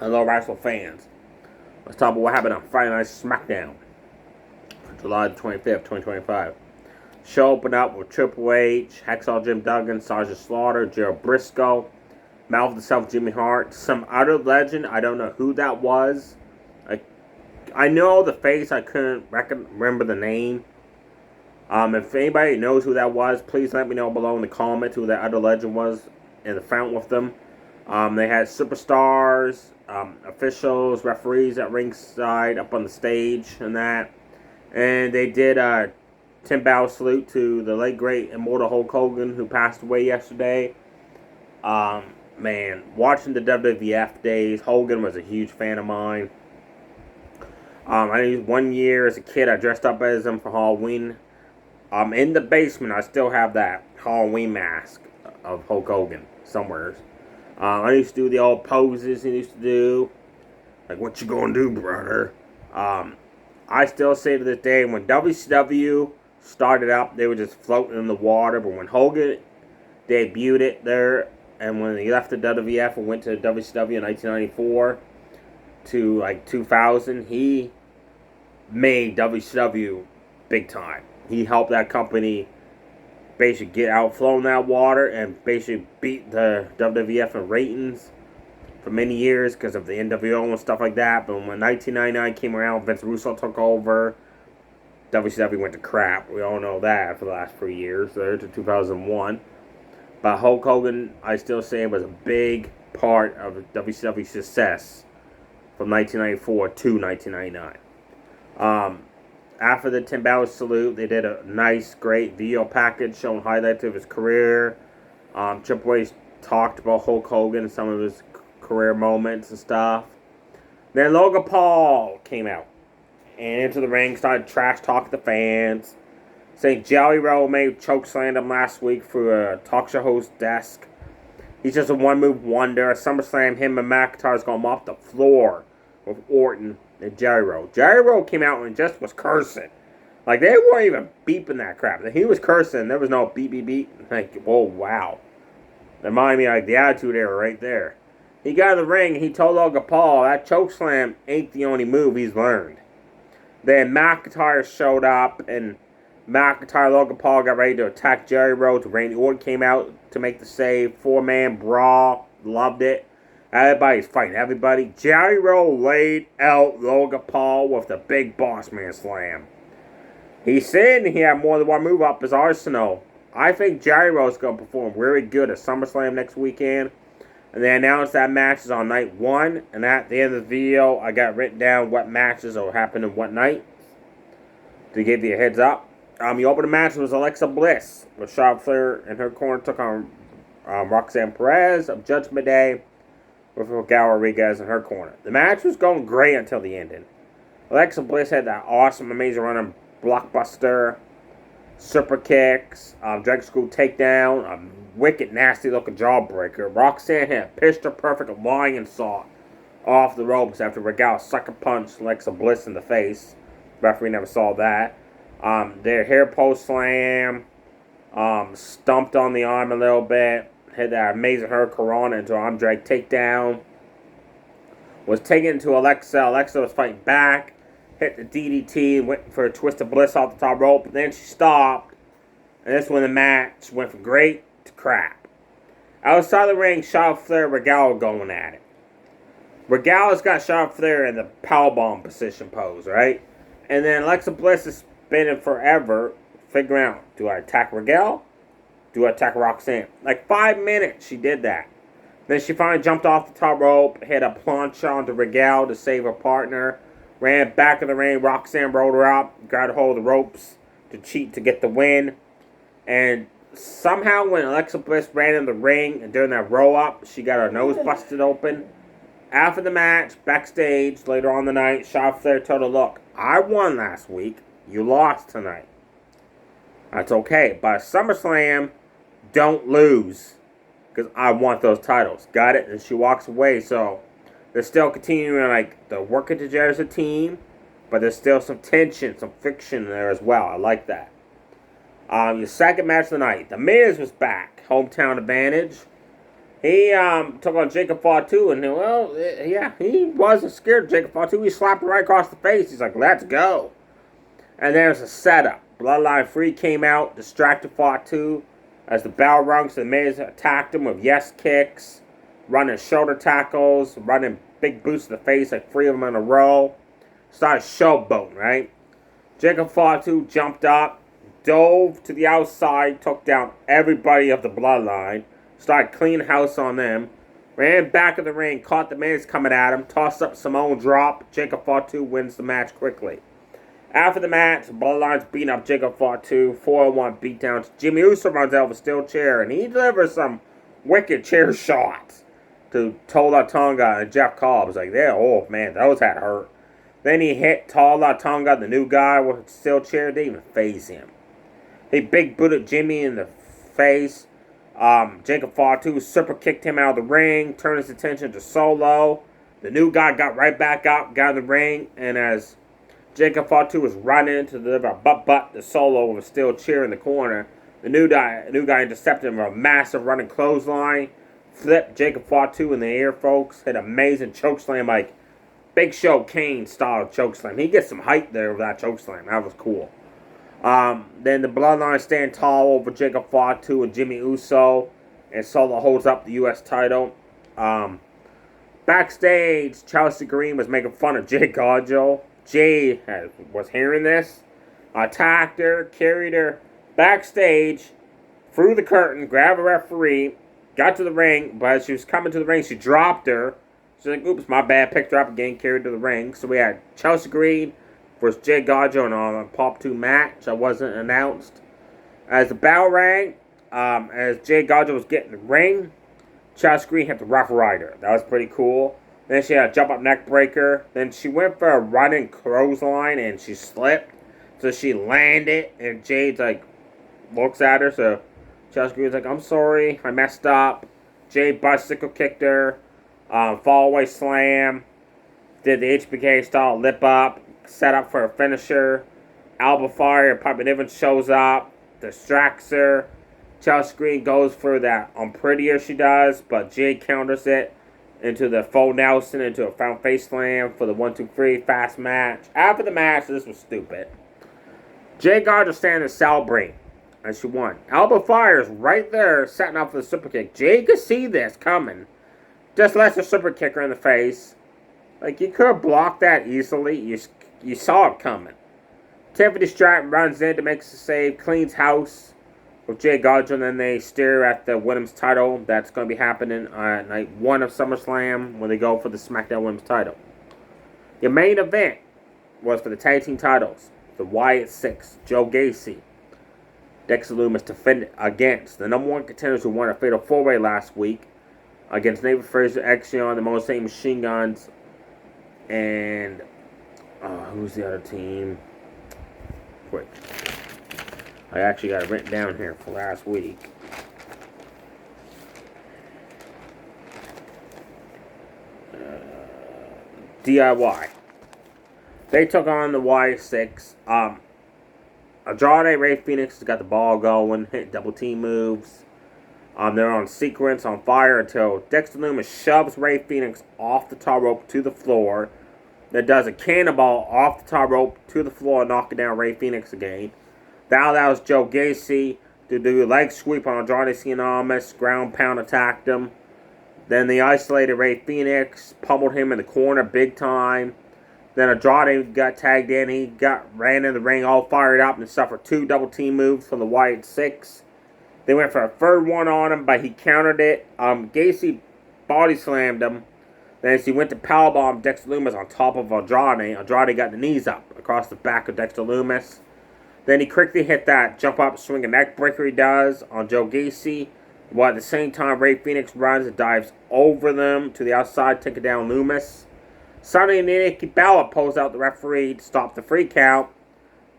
Hello, wrestling fans. Let's talk about what happened on Friday Night SmackDown for July 25th, 2025. Show opened up with Triple H, Hacksaw Jim Duggan, Sergeant Slaughter, Gerald Briscoe, Mouth himself, Jimmy Hart, some other legend. I don't know who that was. I know the face. I couldn't remember the name. If anybody knows who that was, please let me know below in the comments who that other legend was in the front with them. They had superstars, officials, referees at ringside, up on the stage, and that. And they did a 10-bow salute to the late great immortal Hulk Hogan, who passed away yesterday. Man, watching the WWF days, Hogan was a huge fan of mine. I know 1 year as a kid, I dressed up as him for Halloween. In the basement, I still have that Halloween mask of Hulk Hogan somewhere. I used to do the old poses he used to do. Like, what you gonna do, brother? I still say to this day, when WCW started up, they were just floating in the water. But when Hogan debuted it there, and when he left the WWF and went to WCW in 1994 to like 2000, he made WCW big time. He helped that company basically get outflown that water and basically beat the WWF in ratings for many years because of the NWO and stuff like that. But when 1999 came around, Vince Russo took over. WCW went to crap. We all know that for the last 3 years, there to 2001. But Hulk Hogan, I still say, was a big part of WCW's success from 1994 to 1999. After the 10-bow salute, they did a nice, great video package showing highlights of his career. Triple H talked about Hulk Hogan and some of his career moments and stuff. Then Logan Paul came out and into the ring, started trash talking the fans, saying Jelly Roll made chokeslam him last week through a talk show host desk. He's just a one-move wonder. At SummerSlam, him and McIntyre's going off the floor with Orton and Jerry Roll. Jerry Roll came out and just was cursing. Like, they weren't even beeping that crap. He was cursing. There was no beep, beep, beep. Like, whoa, wow. That reminded me of like the Attitude Era right there. He got in the ring and he told Logan Paul that chokeslam ain't the only move he's learned. Then McIntyre showed up and McIntyre and Logan Paul got ready to attack Jerry Roll. Randy Orton came out to make the save. 4-man brawl. Loved it. Everybody's fighting everybody. Jerry Roll laid out Logan Paul with the big boss man slam. He said he had more than one move up his arsenal. I think Jerry Roll's going to perform really good at SummerSlam next weekend. And they announced that match is on night 1. And at the end of the video, I got written down what matches will happen in what night, to give you a heads up. The opening match was Alexa Bliss, with Charlotte Flair in her corner took on Roxanne Perez of Judgment Day, with Raquel Rodriguez in her corner. The match was going great until the ending. Alexa Bliss had that awesome, amazing run of blockbuster, super kicks, drag school takedown, a wicked, nasty looking jawbreaker. Roxanne had a picture perfect lion saw off the ropes after Raquel sucker punched Alexa Bliss in the face. Referee never saw that. Their hair post slam, stumped on the arm a little bit. Had that amazing hurricanrana into arm drag takedown. Was taken to Alexa. Alexa was fighting back. Hit the DDT. Went for a twist of Bliss off the top rope. Then she stopped. And that's when the match went from great to crap. Outside the ring, Charlotte Flair and Regal going at it. Regal's got Charlotte Flair in the powerbomb position pose, right? And then Alexa Bliss is spinning forever, figuring out, do I attack Regal? Do I attack Roxanne? Like 5 minutes she did that. Then she finally jumped off the top rope, hit a plancha onto Regal to save her partner, ran back of the ring, Roxanne rolled her up, got a hold of the ropes to cheat to get the win. And somehow when Alexa Bliss ran in the ring and during that roll up, she got her nose busted open. After the match, backstage, later on the night, Charlotte Flair told her, look, I won last week, you lost tonight. That's okay, but SummerSlam, don't lose, because I want those titles. Got it? And she walks away, so they're still continuing, like, they're working together as a team, but there's still some tension, some friction there as well. I like that. The second match of the night, The Miz was back, hometown advantage. He took on Jacob Fatu, and well, yeah, he wasn't scared of Jacob Fatu. He slapped him right across the face. He's like, let's go. And there's a setup. Bloodline 3 came out, distracted Fatu as the bell rung, so the Miz attacked him with yes kicks, running shoulder tackles, running big boots to the face, like 3 of them in a row. Started showboating, right? Jacob Fatu jumped up, dove to the outside, took down everybody of the Bloodline, started cleaning house on them, ran back of the ring, caught the Miz coming at him, tossed up Samoan drop. Jacob Fatu wins the match quickly. After the match, Bloodline's beating up Jacob Fatu, 4-1 beatdowns. Jimmy Uso runs out of a steel chair, and he delivers some wicked chair shots to Tola Tonga and Jeff Cobb. It's like, oh man, those had hurt. Then he hit Tola Tonga, the new guy, with a steel chair. They didn't even phase him. He big booted Jimmy in the face. Jacob Fatu super kicked him out of the ring, turned his attention to Solo. The new guy got right back up, got in the ring, and as Jacob Fatu was running to deliver a butt to Solo with a steel chair in the corner, the new guy intercepted him with a massive running clothesline, flipped Jacob Fatu in the air, folks. Hit an amazing chokeslam, like Big Show Kane style chokeslam. He gets some height there with that chokeslam. That was cool. Then the Bloodline stand tall over Jacob Fatu and Jimmy Uso, and Solo holds up the U.S. title. Backstage, Chelsea Green was making fun of Jay Gargano. Jay was hearing this, attacked her, carried her backstage, through the curtain, grabbed a referee, got to the ring, but as she was coming to the ring, she dropped her. She's like, oops, my bad, picked her up again, carried her to the ring. So we had Chelsea Green versus Jay Gargano on a Pop 2 match that wasn't announced. As the bell rang, as Jay Gargano was getting the ring, Chelsea Green hit the Rough Rider. That was pretty cool. Then she had a jump up neck breaker. Then she went for a running clothesline and she slipped. So she landed and Jade like looks at her. So Chelsea Green's like, I'm sorry, I messed up. Jade bicycle kicked her. Fall away slam. Did the HBK style lip up. Set up for a finisher. Alba Fire, Piper Niven shows up. Distracts her. Chelsea Green goes for that I'm prettier she does. But Jade counters it into the full Nelson, into a found face slam for the 1-2-3 fast match. After the match, this was stupid. Jay Gargano standing celebrating, and she won. Alba Fire's right there, setting up for the super kick. Jay could see this coming. Just lets her super kick her in the face. Like, you could have blocked that easily. You saw it coming. Tiffany Stratton runs in to make a save, cleans house with Jay Gargano, and then they stare at the women's title. That's going to be happening on night 1 of SummerSlam when they go for the SmackDown women's title. The main event was for the tag team titles. The Wyatt 6, Joe Gacy, Dexter Lumis defended against the number 1 contenders who won a fatal 4-way last week against Nathan Fraser, Exion, the Most Saint Machine Guns, and who's the other team? Quick. I actually got it written down here for last week. DIY. They took on the Y6. Andrade, Ray Phoenix got the ball going, hit double team moves. They're on sequence, on fire until Dexter Lumis shoves Ray Phoenix off the top rope to the floor. That does a cannonball off the top rope to the floor, knocking down Ray Phoenix again. That allows Joe Gacy to do a leg sweep on Andrade Cien, ground pound attacked him. Then they isolated Ray Phoenix, pummeled him in the corner big time. Then Andrade got tagged in. He ran in the ring all fired up and suffered 2 double team moves from the Wyatt 6. They went for a third one on him, but he countered it. Gacy body slammed him. Then as he went to powerbomb Dexter Lumis on top of Andrade, Andrade got the knees up across the back of Dexter Lumis. Then he quickly hit that jump up swing and neck breaker he does on Joe Gacy. While at the same time Ray Phoenix runs and dives over them to the outside, taking down Lumis. Suddenly Nikki Bella pulls out the referee to stop the free count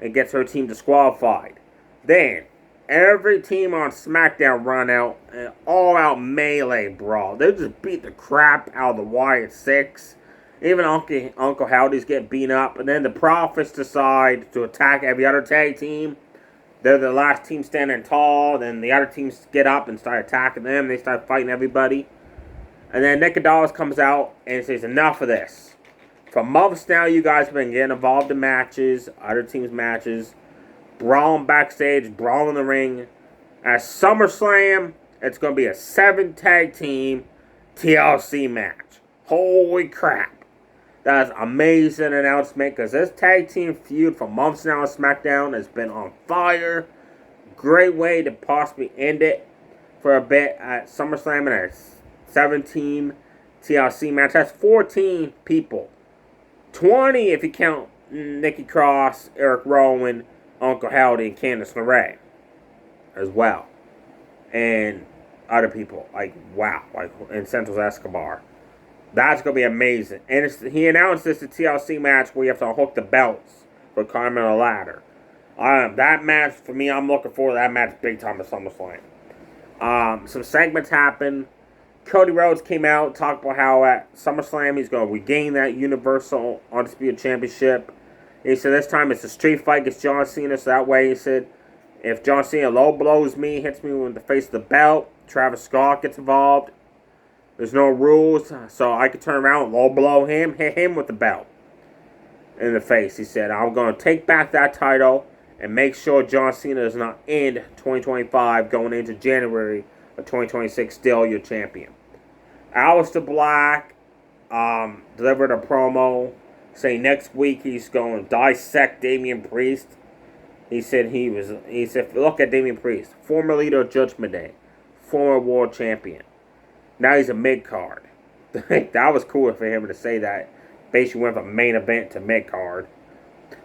and gets her team disqualified. Then every team on SmackDown run out an all-out melee brawl. They just beat the crap out of the Wyatt 6. Even Uncle Howdy's getting beat up. And then the Profits decide to attack every other tag team. They're the last team standing tall. Then the other teams get up and start attacking them. They start fighting everybody. And then Nick Aldis comes out and says, enough of this. For months now, you guys have been getting involved in matches, other teams' matches, brawling backstage, brawling in the ring. At SummerSlam, it's going to be a 7-tag team TLC match. Holy crap. That's an amazing announcement because this tag team feud for months now on SmackDown has been on fire. Great way to possibly end it for a bit at SummerSlam in a 7-team TLC match. That's 14 people. 20 if you count Nikki Cross, Eric Rowan, Uncle Howdy, and Candice LeRae as well. And other people. Like, wow. And Santos Escobar. That's going to be amazing. And he announced this a TLC match where you have to unhook the belts for climbing a ladder. That match, for me, I'm looking forward to that match big time at SummerSlam. Some segments happened. Cody Rhodes came out, talked about how at SummerSlam he's going to regain that Universal Undisputed Championship. He said this time it's a street fight against John Cena. So that way, he said, if John Cena low blows me, hits me with the face of the belt, Travis Scott gets involved. There's no rules, so I could turn around and low blow him, hit him with the belt in the face. He said, I'm going to take back that title and make sure John Cena does not end 2025 going into January of 2026 still your champion. Aleister Black delivered a promo saying next week he's going to dissect Damian Priest. He said, look at Damian Priest, former leader of Judgment Day, former world champion. Now he's a mid-card. That was cool for him to say that. Basically went from main event to mid-card.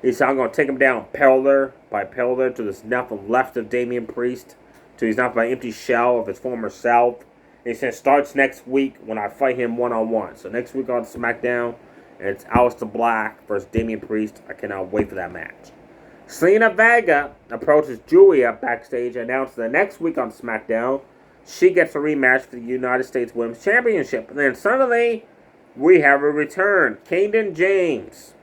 He said, I'm going to take him down pillar by pillar to there's nothing left of Damian Priest. So he's not an empty shell of his former self. And he said, starts next week when I fight him one-on-one. So next week on SmackDown, and it's Aleister Black versus Damian Priest. I cannot wait for that match. Selena Vega approaches Julia backstage and announces that next week on SmackDown, she gets a rematch for the United States Women's Championship. And then suddenly, we have a return. Kaden James.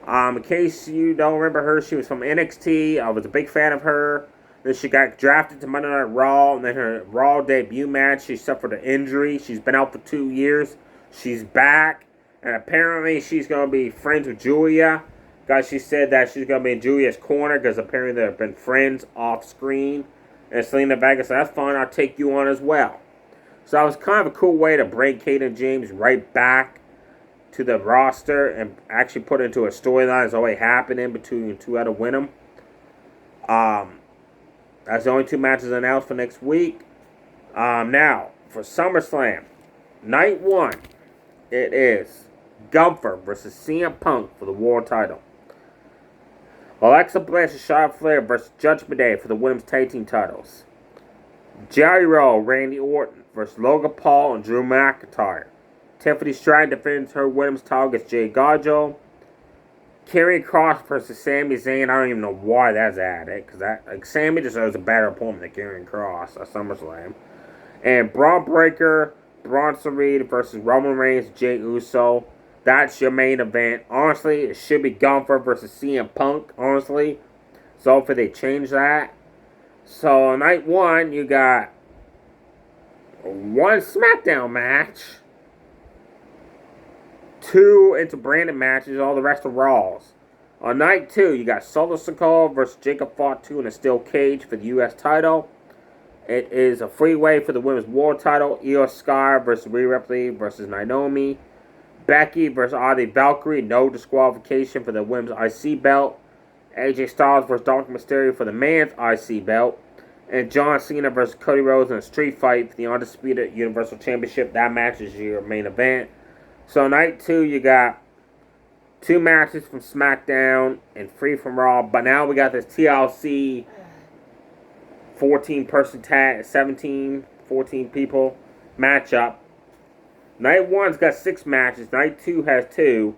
In case you don't remember her, she was from NXT. I was a big fan of her. Then she got drafted to Monday Night Raw. And then her Raw debut match, she suffered an injury. She's been out for 2 years. She's back. And apparently, she's going to be friends with Julia. Guys, she said that she's going to be in Julia's corner because apparently they've been friends off screen. And Selena Vega said, that's fine, I'll take you on as well. So that was kind of a cool way to bring Kaden James right back to the roster and actually put it into a storyline that's always happening between two out of Wyndham. That's the only 2 matches announced for next week. Now, for SummerSlam, night 1, it is Gunther versus CM Punk for the world title. Alexa Bliss and Charlotte Flair versus Judgment Day for the women's tag team titles. Gyro, Randy Orton versus Logan Paul and Drew McIntyre. Tiffany Stratton defends her women's title against Jay Garjo. Karrion Kross versus Sami Zayn. I don't even know why that's added, because Sami just was a better opponent than Karrion Kross at SummerSlam. And Braun Breaker, Bronson Reed versus Roman Reigns, Jey Uso. That's your main event. Honestly, it should be Gunther versus CM Punk, honestly. So hopefully they change that. So night 1, you got 1 SmackDown match, 2 inter-branded matches, all the rest are Raws. On night 2, you got Solo Sikoa versus Jacob Fatu in a steel cage for the U.S. title. It is a freeway for the women's world title. Io Sky versus Rhea Ripley versus Naomi. Becky versus Audrey Valkyrie, no disqualification for the women's IC belt. AJ Styles versus Dominik Mysterio for the men's IC belt. And John Cena versus Cody Rhodes in a street fight for the Undisputed Universal Championship. That match is your main event. So night 2, you got 2 matches from SmackDown and 3 from Raw. But now we got this TLC 14-person tag, 17, 14 people matchup. Night 1's got 6 matches. Night 2 has 2.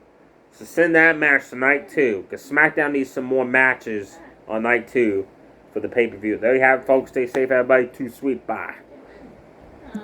So send that match to night 2. Because SmackDown needs some more matches on night 2 for the pay-per-view. There you have it, folks. Stay safe, everybody. Too sweet. Bye.